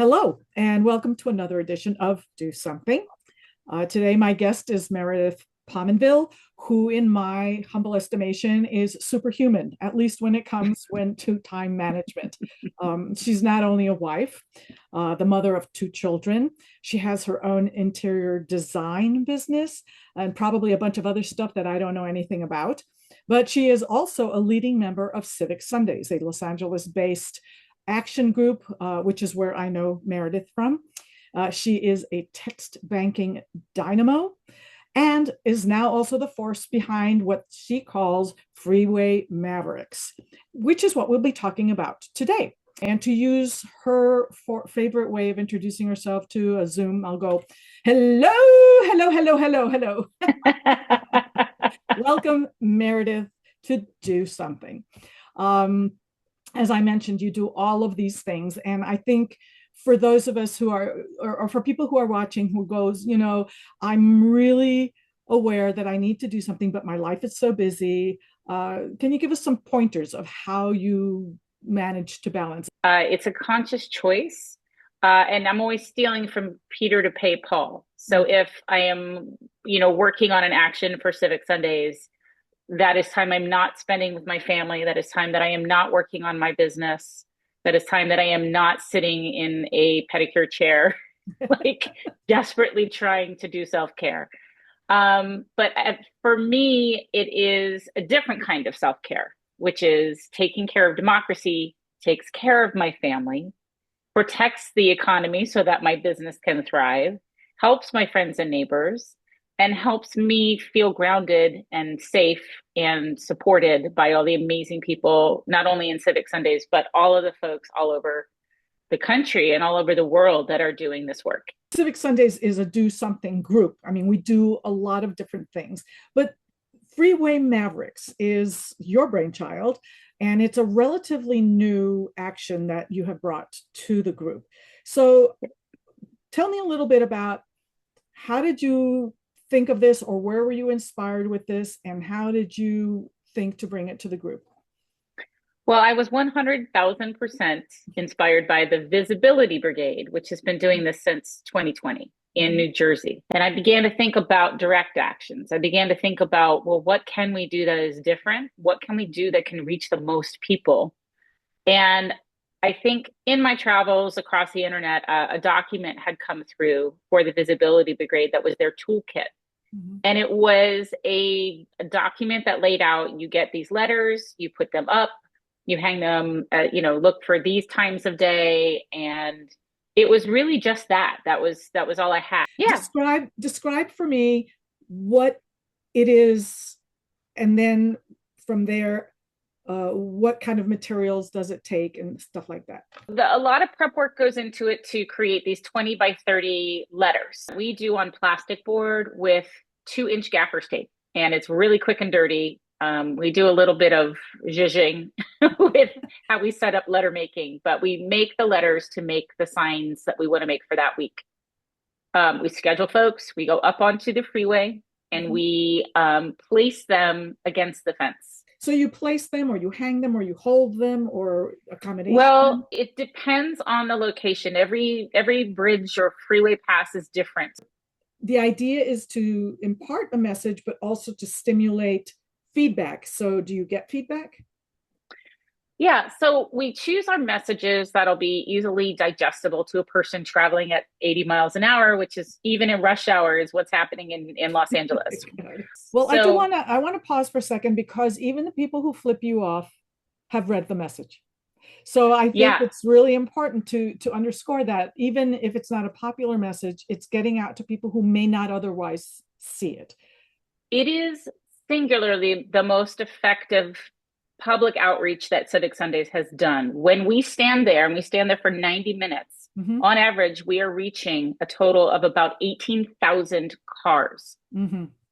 Hello, and welcome to another edition of Do Something. Today, my guest is Meredith Pominville, who, in my humble estimation, is superhuman, at least when it comes to time management. She's not only a wife, the mother of two children, she has her own interior design business and probably a bunch of other stuff that I don't know anything about. But she is also a leading member of Civic Sundays, a Los Angeles-based action group, which is where I know Meredith from. She is a text banking dynamo and is now also the force behind what she calls Freeway Mavericks, which is what we'll be talking about today. And to use her favorite way of introducing herself to a Zoom, I'll go, hello, hello, hello, hello, hello. Welcome, Meredith, to Do Something. As I mentioned, you do all of these things. And I think for those of us who are, or for people who are watching who goes, I'm really aware that I need to do something, but my life is so busy. Can you give us some pointers of how you manage to balance? It's a conscious choice. And I'm always stealing from Peter to pay Paul. So if I am, working on an action for Civic Sundays, that is time I'm not spending with my family. That is time that I am not working on my business. That is time that I am not sitting in a pedicure chair, like desperately trying to do self-care. For me, it is a different kind of self-care, which is taking care of democracy, takes care of my family, protects the economy so that my business can thrive, helps my friends and neighbors, and helps me feel grounded and safe and supported by all the amazing people, not only in Civic Sundays, but all of the folks all over the country and all over the world that are doing this work. Civic Sundays is a do something group. I mean, we do a lot of different things, but Freeway Mavericks is your brainchild, and it's a relatively new action that you have brought to the group. So tell me a little bit about how did you think of this, or where were you inspired with this, and how did you think to bring it to the group? Well, I was 100,000% inspired by the Visibility Brigade, which has been doing this since 2020 in New Jersey. And I began to think about direct actions. I began to think about, well, what can we do that is different? What can we do that can reach the most people? And I think in my travels across the internet, a document had come through for the Visibility Brigade that was their toolkit. And it was a document that laid out, you get these letters, you put them up, you hang them, look for these times of day. And it was really just that. That was all I had. Yeah. Describe for me what it is. And then from there, what kind of materials does it take and stuff like that? A lot of prep work goes into it to create these 20 by 30 letters. We do on plastic board with 2-inch gaffer's tape, and it's really quick and dirty. We do a little bit of zhuzhing with how we set up letter making, but we make the letters to make the signs that we want to make for that week. We schedule folks, we go up onto the freeway, and we place them against the fence. So you place them, or you hang them, or you hold them, or a combination? Well, it depends on the location. Every bridge or freeway pass is different. The idea is to impart a message, but also to stimulate feedback. So do you get feedback? Yeah, so we choose our messages that'll be easily digestible to a person traveling at 80 miles an hour, which is even in rush hour is what's happening in Los Angeles. Well, I want to pause for a second, because even the people who flip you off have read the message. So I think it's really important to underscore that even if it's not a popular message, it's getting out to people who may not otherwise see it. It is singularly the most effective public outreach that Civic Sundays has done. When we stand there, and we stand there for 90 minutes, on average, we are reaching a total of about 18,000 cars.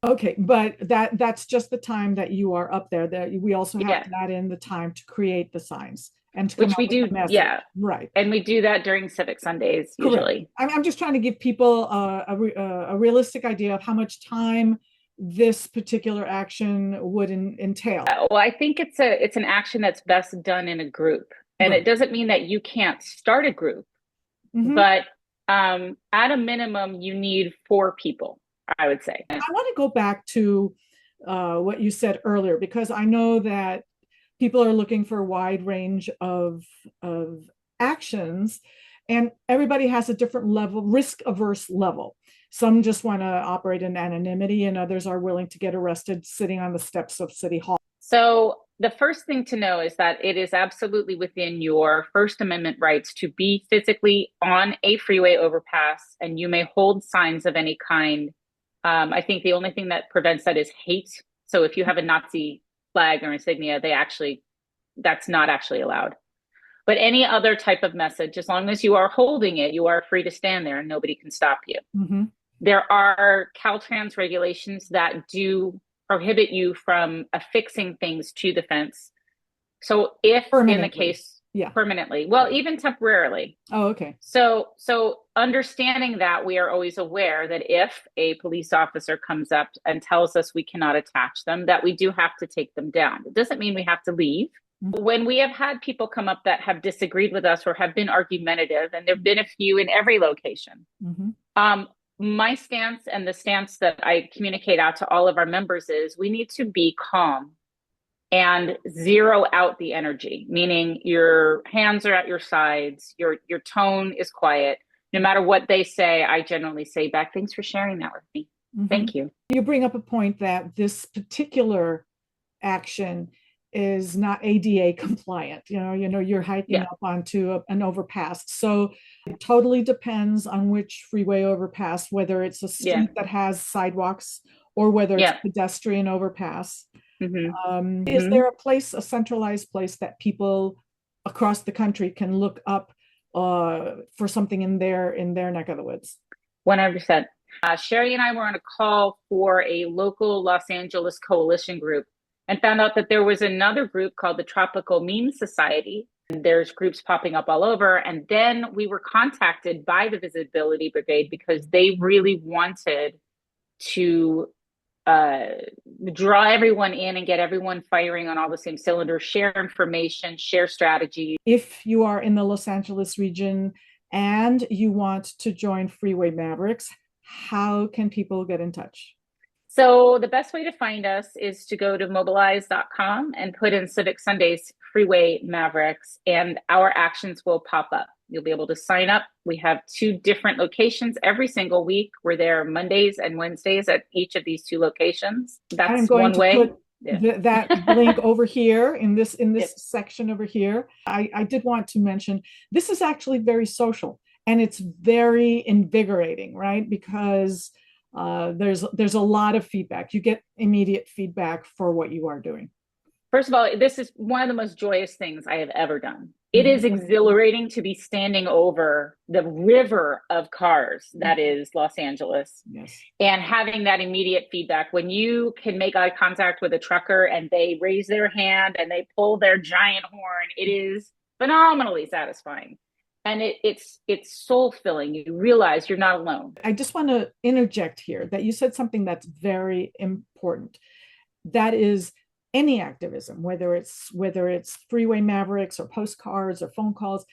Okay, but that's just the time that you are up there. That we also have to add in the time to create the signs. And which we do, right. And we do that during Civic Sundays usually. I'm just trying to give people a realistic idea of how much time this particular action would entail. Well, I think it's an action that's best done in a group, and it doesn't mean that you can't start a group, Mhm. but at a minimum, you need 4 people, I would say. I want to go back to what you said earlier, because I know that people are looking for a wide range of actions, and everybody has a different level, risk averse level. Some just want to operate in anonymity, and others are willing to get arrested sitting on the steps of City Hall. So the first thing to know is that it is absolutely within your First Amendment rights to be physically on a freeway overpass, and you may hold signs of any kind. I think the only thing that prevents that is hate. So if you have a Nazi flag or insignia, that's not actually allowed. But any other type of message, as long as you are holding it, you are free to stand there and nobody can stop you. Mm-hmm. There are Caltrans regulations that do prohibit you from affixing things to the fence. So if in the case, permanently, well, even temporarily. Oh, okay. So understanding that, we are always aware that if a police officer comes up and tells us we cannot attach them, that we do have to take them down. It doesn't mean we have to leave. Mm-hmm. When we have had people come up that have disagreed with us or have been argumentative, and there've been a few in every location, mm-hmm. My stance, and the stance that I communicate out to all of our members, is we need to be calm and zero out the energy, meaning your hands are at your sides, your tone is quiet. No matter what they say, I generally say back, thanks for sharing that with me. Mm-hmm. Thank you. You bring up a point that this particular action is not ADA compliant. You're hiking up onto an overpass. So it totally depends on which freeway overpass, whether it's a street that has sidewalks or whether it's a pedestrian overpass. Mm-hmm. Is there a centralized place that people across the country can look up for something in their neck of the woods? 100%. Sherry and I were on a call for a local Los Angeles coalition group and found out that there was another group called the Tropical Meme Society. And there's groups popping up all over. And then we were contacted by the Visibility Brigade because they really wanted to draw everyone in and get everyone firing on all the same cylinders, share information, share strategy. If you are in the Los Angeles region and you want to join Freeway Mavericks, how can people get in touch? So the best way to find us is to go to mobilize.com and put in Civic Sundays Freeway Mavericks, and our actions will pop up. You'll be able to sign up. We have 2 different locations every single week. We're there Mondays and Wednesdays at each of these 2 locations. That's one way. Put that link over here in this section over here. I did want to mention, this is actually very social and it's very invigorating, right? Because there's a lot of feedback. You get immediate feedback for what you are doing. First of all, this is one of the most joyous things I have ever done. It is exhilarating to be standing over the river of cars that is Los Angeles, and having that immediate feedback. When you can make eye contact with a trucker and they raise their hand and they pull their giant horn, it is phenomenally satisfying. And it's soul filling. You realize you're not alone. I just want to interject here that you said something that's very important. That is any activism, whether it's Freeway Mavericks or postcards or phone calls.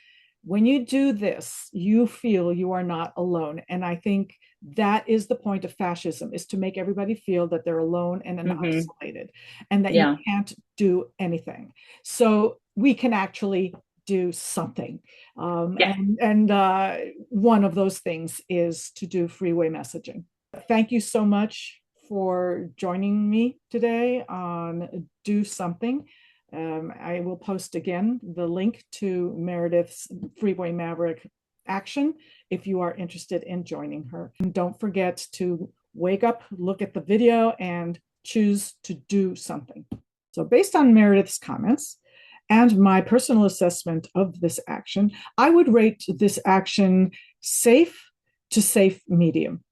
When you do this, you feel you are not alone. And I think that is the point of fascism, is to make everybody feel that they're alone and isolated, and that you can't do anything. So we can actually do something. And one of those things is to do freeway messaging. Thank you so much for joining me today on Do Something. I will post again the link to Meredith's Freeway Maverick action if you are interested in joining her. And don't forget to wake up, look at the video, and choose to do something. So based on Meredith's comments and my personal assessment of this action, I would rate this action safe to safe medium.